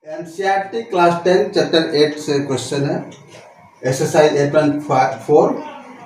NCERT class 10 chapter 8 से question है। Exercise 8.4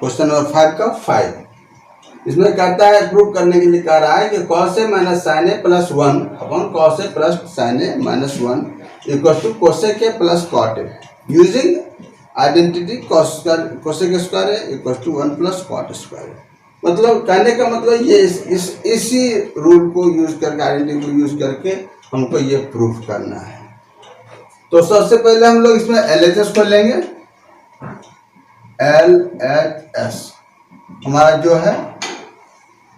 question number 5 का 5। इसमें कहता है प्रूव करने के लिए कह रहा है कि cos a minus sine A plus 1 upon cos a plus sine A minus 1 equal to cosec a plus cot a using identity cosec square A equal to 1 plus cot square. मतलब कहने का मतलब ये इसी रूल को use करके, identity को use करके हमको ये प्रूफ करना है। तो सबसे पहले हम लोग इसमें LHS को लेंगे। LHS हमारा जो है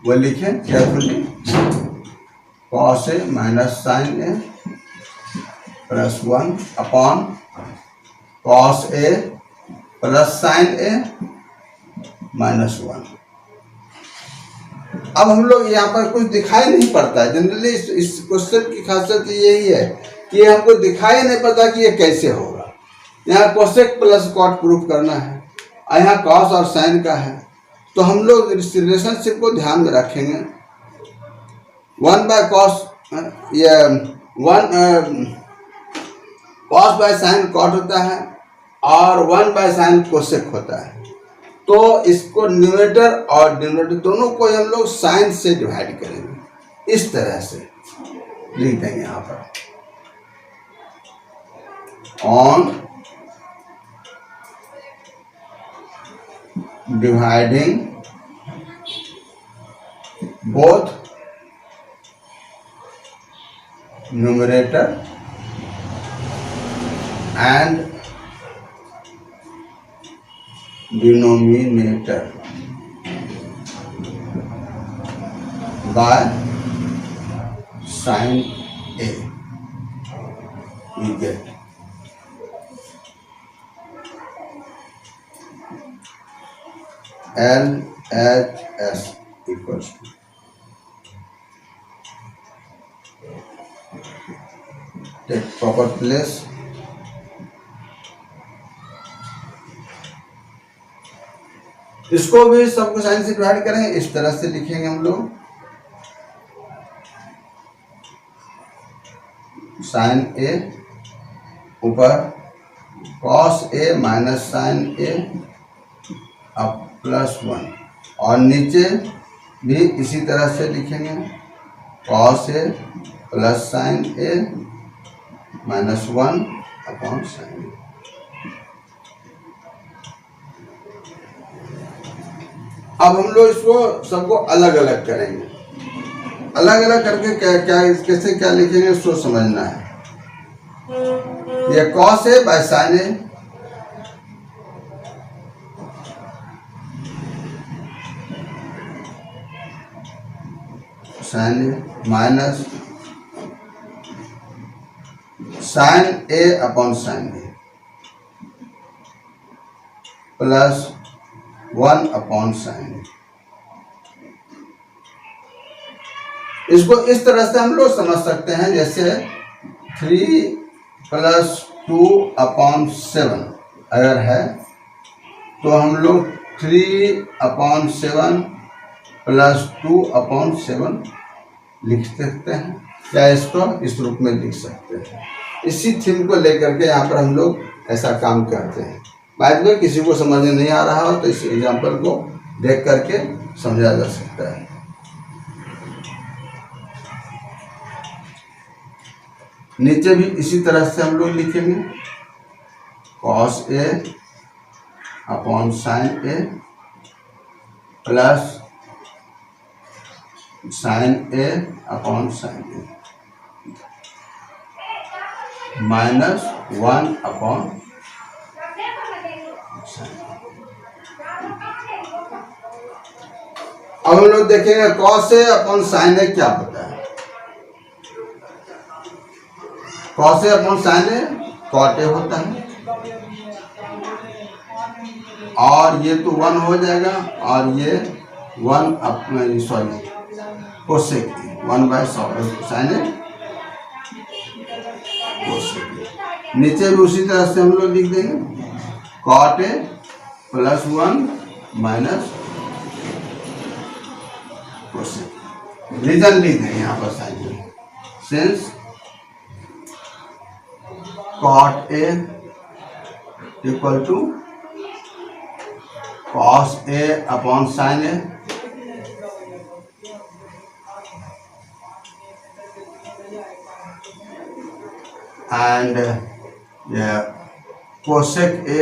वो लिखें carefully, cos a minus sine A plus 1 upon cos a plus sine A minus 1। अब हम लोग यहाँ पर कुछ दिखाई नहीं पड़ता है। जनरली इस क्वेश्चन की खासियत यही है कि हमको दिखाई नहीं पड़ता कि ये कैसे होगा। यहाँ कोसेक प्लस कॉट प्रूफ करना है और यहाँ कॉस और साइन का है, तो हम लोग इस रिलेशनशिप को ध्यान में रखेंगे। 1 बाय कॉस, ये 1 कॉस बाय साइन कॉट होता है और 1 बाय साइन कोसेक होता है। तो इसको न्यूमरेटर और डिनोमिनेटर दोनों को हम लोग साइन से डिवाइड करेंगे। इस तरह से लिख देंगे यहाँ पर, on dividing both numerator and denominator by sin A, we get LHS equals to take proper place, इसको भी सबको साइन से डिवाइड करें। इस तरह से लिखेंगे हम लोग, साइन ए ऊपर कॉस ए माइनस साइन ए अब प्लस 1, और नीचे भी इसी तरह से लिखेंगे, cos A plus sine A minus 1 upon sine ए। अब हम लोग इसको सबको अलग अलग करेंगे। अलग अलग करके कैसे क्या लिखेंगे उसको समझना है। ये कॉस है by sine A, sine A minus sine A upon sine A plus 1 upon sine. इसको इस तरह से हम लोग समझ सकते हैं, जैसे 3 प्लस 2 अपॉन 7 अगर है तो हम लोग 3 अपॉन 7 प्लस 2 अपॉन 7 लिख सकते हैं, या इसको इस रूप में लिख सकते हैं। इसी थीम को लेकर के यहाँ पर हम लोग ऐसा काम करते हैं। बाद में किसी को समझ में नहीं आ रहा हो तो इस एग्जाम्पल को देख करके समझा जा सकता है। नीचे भी इसी तरह से हम लोग लिखेंगे, cos A upon sine A plus sine A upon sine A minus 1 upon. अब हम लोग देखेंगे cos A upon sine A क्या होता है। Cos A upon sine A cot A होता है, और ये तो 1 हो जाएगा, और ये 1 अपना sorry cosec 1 by sine A cosec. नीचे भी उसी तरह से हम लोग लिख देंगे, cot A plus 1 minus cosec. Reason लिख देंगे यहाँ पर sine, since cot A equal to cos A upon sine A, and cosec A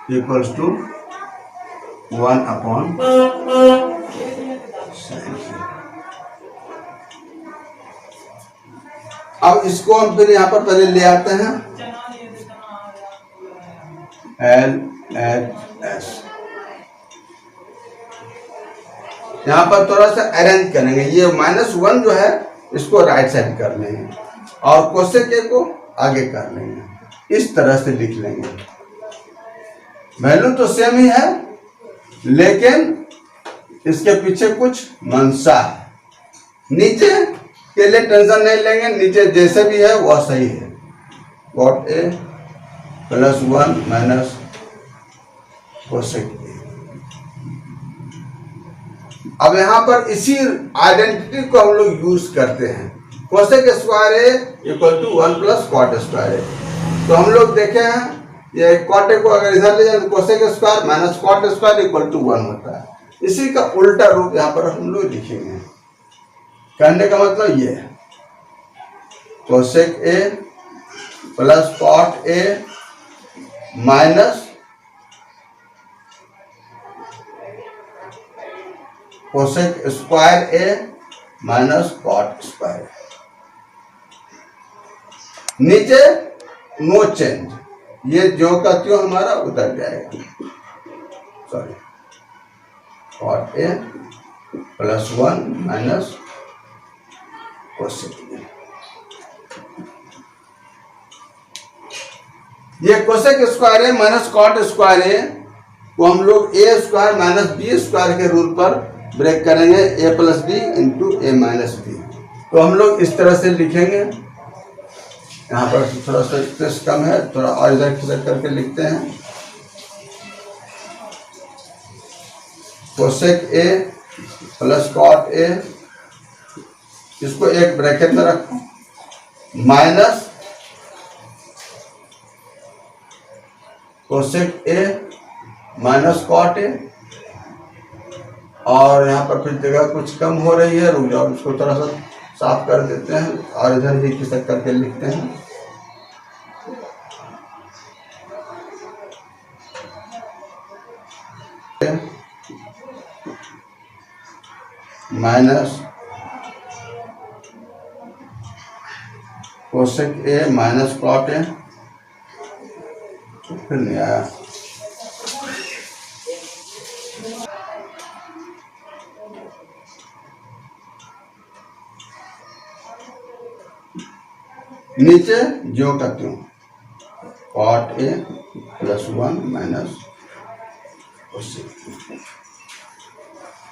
equals to 1 upon sin A। अब इसको हम फिर यहाँ पर पहले ले आते हैं LHS। यहाँ पर थोड़ा सा अरेंज करेंगे, ये -1 जो है इसको राइट साइड कर लेंगे और कोसेक ए को आगे कर लेंगे, इस तरह से लिख लेंगे। वैल्यू तो सेम ही है लेकिन इसके पीछे कुछ मंशा है। नीचे के लिए टेंशन नहीं लेंगे, नीचे जैसे भी है वह सही है। Cot A plus 1 minus cosec A. अब यहाँ पर इसी आइडेंटिटी को हम लोग यूज करते हैं। Cosec square A equal to 1 plus cot square A. तो हम लोग देखे हैं ये कॉट ए को अगर इधर ले जाए तो cosec square minus cot square equal to 1 होता है। इसी का उल्टा रूप यहाँ पर हम लोग लिखेंगे। कहने का मतलब ये है cosec A plus cot A minus cosec square A minus cot square. नीचे नो चेंज, ये जो का त्यों हमारा उतर जाएगा। Sorry, cot A plus 1 minus cosec A. ये cosec square A minus cot square A को हम लोग A square minus B square के रूल पर ब्रेक करेंगे, A plus B into A minus B. तो हम लोग इस तरह से लिखेंगे। यहाँ पर थोड़ा सा स्पेस कम है, थोड़ा और इधर किधर करके लिखते हैं। Cosec A plus cot A, इसको एक ब्रैकेट में रखो, minus cosec A minus cot A. और यहाँ पर फिर जगह कुछ कम हो रही है, रुक जाओ, इसको थोड़ा सा साफ कर देते हैं और इधर भी किस करके लिखते हैं। Minus cosec A minus cot A, फिर नहीं आया। नीचे जो का त्यों cot A plus 1 minus cosec.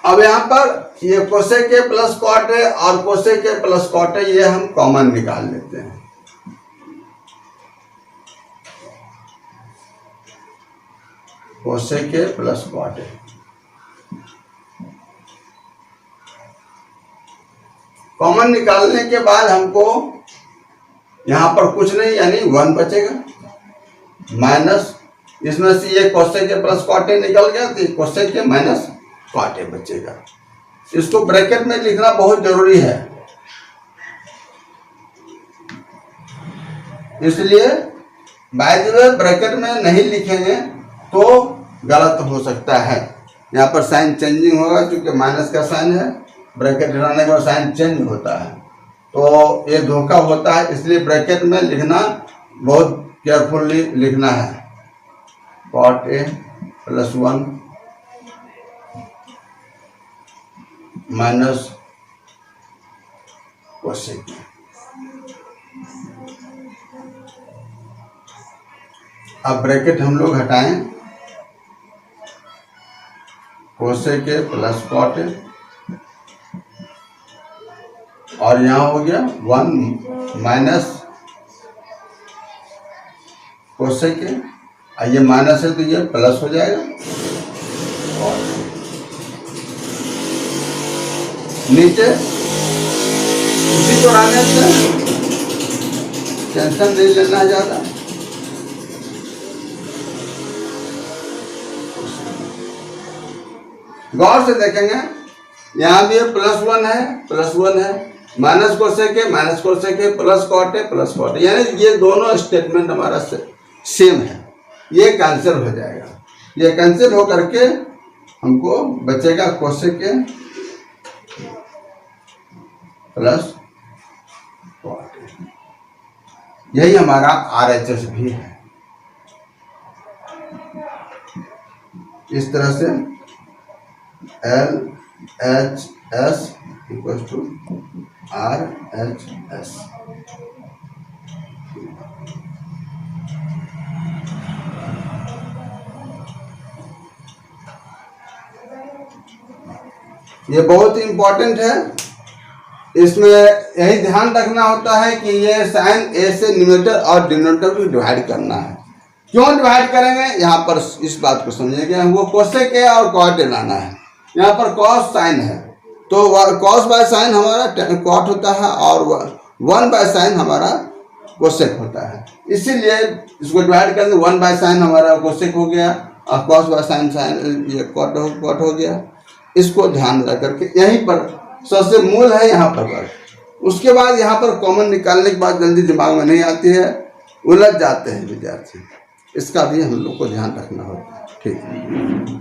अब यहाँ पर ये cosec A plus cot A और cosec A plus cot A ये हम कॉमन निकाल लेते हैं। Cosec A plus cot A, common निकालने के बाद हमको यहाँ पर कुछ नहीं यानी 1 बचेगा, माइनस इसमें से ये cosec A plus cot A निकल गया तो cosec A minus cot A बचेगा। इसको ब्रैकेट में लिखना बहुत जरूरी है, इसलिए बाय द वे ब्रैकेट में नहीं लिखेंगे तो गलत हो सकता है। यहाँ पर साइन चेंजिंग होगा क्योंकि माइनस का साइन है, ब्रैकेट हटाने के बाद साइन चेंज होता है तो ये धोखा होता है, इसलिए ब्रैकेट में लिखना बहुत केयरफुली लिखना है। Cot A plus 1 minus cosec. अब ब्रैकेट हम लोग हटाएं, cosec A plus cot A और यहाँ हो गया 1 माइनस कोसेक ए, ये माइनस है तो ये प्लस हो जाएगा। नीचे उसी कराने से टेंशन नहीं लेना ज़्यादा। गौर से देखेंगे, यहाँ भी +1 है, +1 है, माइनस कोसेक है, माइनस कोसेक है, प्लस कॉट है, प्लस कॉट है, यानी ये दोनों स्टेटमेंट हमारा सेम है। ये कैंसिल हो जाएगा। ये कैंसिल हो करके हमको बचेगा कोसेक के प्लस कॉट। यही हमारा RHS भी है। इस तरह से LHS इक्वल टू RHS। ये बहुत इंपॉर्टेंट है। इसमें यही ध्यान रखना होता है कि ये साइन ए से न्यूमरेटर और डिनोमिनेटर को डिवाइड करना है। क्यों डिवाइड करेंगे, यहाँ पर इस बात को समझिए। हमको कोसेक ए और कॉट लाना है। यहाँ पर कॉस साइन है, तो कॉस बाय साइन हमारा कॉट होता है और 1 बाय साइन हमारा कोसेक होता है। इसीलिए इसको डिवाइड करके 1 बाय साइन हमारा कोसेक हो गया और कॉस बाय साइन ये कॉट हो गया। इसको ध्यान रख करके यहीं पर सबसे मूल है यहाँ पर। उसके बाद यहाँ पर कॉमन निकालने के बाद जल्दी दिमाग में नहीं आती है, उलझ जाते हैं विद्यार्थी। इसका भी हम लोग को ध्यान रखना होता है। ठीक है।